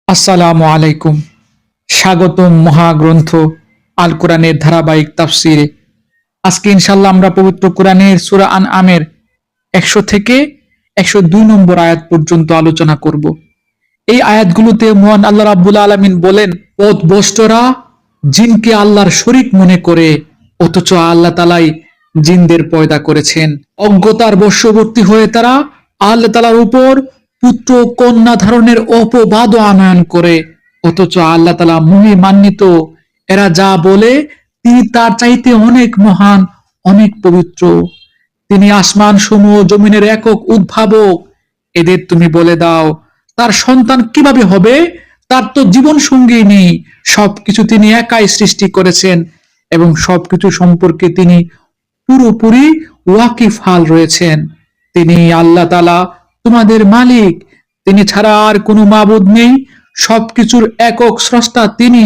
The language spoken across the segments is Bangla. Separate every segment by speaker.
Speaker 1: আসসালামু আলাইকুম। স্বাগতম মহাগ্রন্থ আল কোরআনের ধারাবাহিক তাফসিরে। আজকে ইনশাল্লাহ আমরা পবিত্র কোরআনের সূরা আনআমের 100 থেকে 102 নম্বর আয়াত পর্যন্ত আলোচনা করব। এই আয়াতগুলোতে মহান আল্লাহ রাব্বুল আলামিন বলেন, পথভ্রষ্টরা জিনকে আল্লাহর শরীক মনে করে, অথচ আল্লাহ তাআলাই জিনদের পয়দা করেছেন। অজ্ঞতার বশবর্তী হয়ে তারা আল্লাহ তাআলার উপর পুত্র কন্যা ধারণের অপবাদ আনয়ন করে, অথচ আল্লাহ তাআলা মহিমান্বিত। এরা যা বলে তিনি তার চাইতে অনেক মহান, অনেক পবিত্র। তিনি আসমান সমূহ জমিনের একক উদ্ভাবক। এদের তুমি বলে দাও তার সন্তান কিভাবে হবে? তার তো জীবন সঙ্গী নেই। সবকিছু তিনি একাই সৃষ্টি করেছেন এবং সবকিছু সম্পর্কে তিনি পুরোপুরি ওয়াকিফাল রয়েছেন। তিনি আল্লাহ তাআলা তোমাদের মালিক। তিনি ছাড়া আর কোনো মাবুদ নেই। সবকিছুর একক স্রষ্টা তিনি।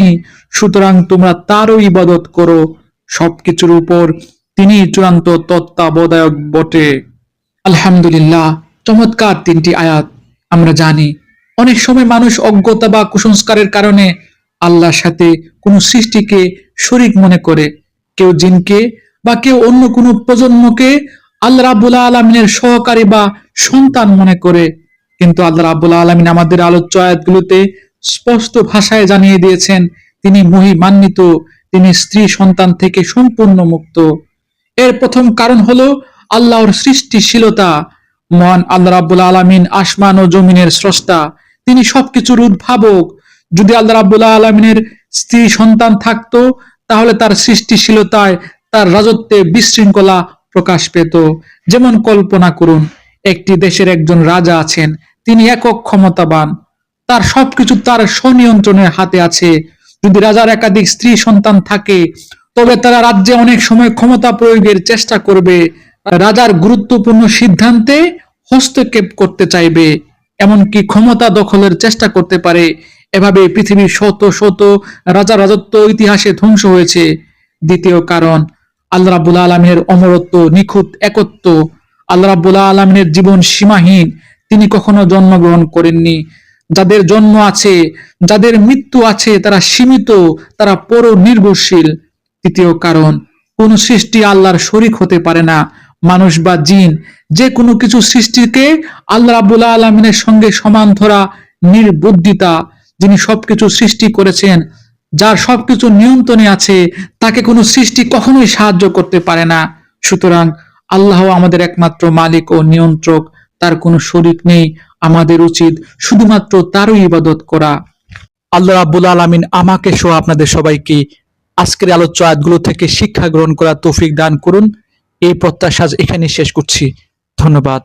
Speaker 1: সুতরাং তোমরা তারও ইবাদত করো। সবকিছুর উপর তিনি চূড়ান্ত তত্ত্বাবধায়ক বটে। আলহামদুলিল্লাহ। চমৎকার তিনটি আয়াত। আমরা জানি অনেক সময় মানুষ অজ্ঞতা বা কুসংস্কারের কারণে আল্লাহর সাথে কোনো সৃষ্টিকে শরীক মনে করে। কেউ জিনকে বা কেউ অন্য কোনো প্রজন্মকে আল্লাহ রাব্বুল আলামিনের সহকারী বা সন্তান মনে করে। কিন্তু আল্লাহ রাব্বুল আলামিন আমাদের আলোচ্য আয়াতগুলোতে স্পষ্ট ভাষায় জানিয়ে দিয়েছেন তিনি মহিমান্বিত। তিনি স্ত্রী সন্তান থেকে সম্পূর্ণ মুক্ত। এর প্রথম কারণ হলো আল্লাহর সৃষ্টিশীলতা। মহান আল্লাহ রাব্বুল আলামিন আসমান ও জমিনের স্রষ্টা। তিনি সবকিছুর উদ্ভাবক। যদি আল্লাহ রাব্বুল আলামিনের স্ত্রী সন্তান থাকতো তাহলে তার সৃষ্টিশীলতায়, তার রাজত্বে বিশৃঙ্খলা প্রকাশ পেত। যেমন কল্পনা করুন, একটি দেশের একজন রাজা আছেন। তিনি একক ক্ষমতাবান। তার সবকিছু তার স্বনিয়ন্ত্রণের হাতে আছে। যদি রাজার একাধিক স্ত্রী সন্তান থাকে তবে তারা রাজ্যে অনেক সময় ক্ষমতা প্রয়োগের চেষ্টা করবে। রাজার গুরুত্বপূর্ণ সিদ্ধান্তে হস্তক্ষেপ করতে চাইবে, এমনকি ক্ষমতা দখলের চেষ্টা করতে পারে। এভাবে পৃথিবীর শত শত রাজা রাজত্ব ইতিহাসে ধ্বংস হয়েছে। দ্বিতীয় কারণ, আল্লাহ রাব্বুল আলামিনের অমরত্ব, নিখুঁত একত্ব। আল্লাহ রাব্বুল আলামিনের জীবন সীমাহীন। তিনি কখনো জন্মগ্রহণ করেননি। যাদের জন্ম আছে, যাদের মৃত্যু আছে, তারা সীমিত, তারা পরনির্ভরশীল। তৃতীয় কারণ, কোন সৃষ্টি আল্লাহর শরীক হতে পারে না। মানুষ বা জিন যে কোনো কিছু সৃষ্টিকে আল্লাহ রাব্বুল আলামিনের সঙ্গে সমান ধরা নির্বুদ্ধিতা। যিনি সবকিছু সৃষ্টি করেছেন, যার সবকিছু নিয়ন্ত্রণে আছে, তাকে কোনো সৃষ্টি কখনোই সাহায্য করতে পারে না। সুতরাং আল্লাহ আমাদের একমাত্র মালিক ও নিয়ন্ত্রক। তার কোনো শরীক নেই। আমাদের উচিত শুধুমাত্র তারই ইবাদত করা। আল্লাহ রাব্বুল আলামিন আমাকে সহ আপনাদের সবাইকে আজকের আলোচ্য আয়াতগুলো থেকে শিক্ষা গ্রহণ করার তৌফিক দান করুন। এই প্রত্যাশা এখানে শেষ করছি। ধন্যবাদ।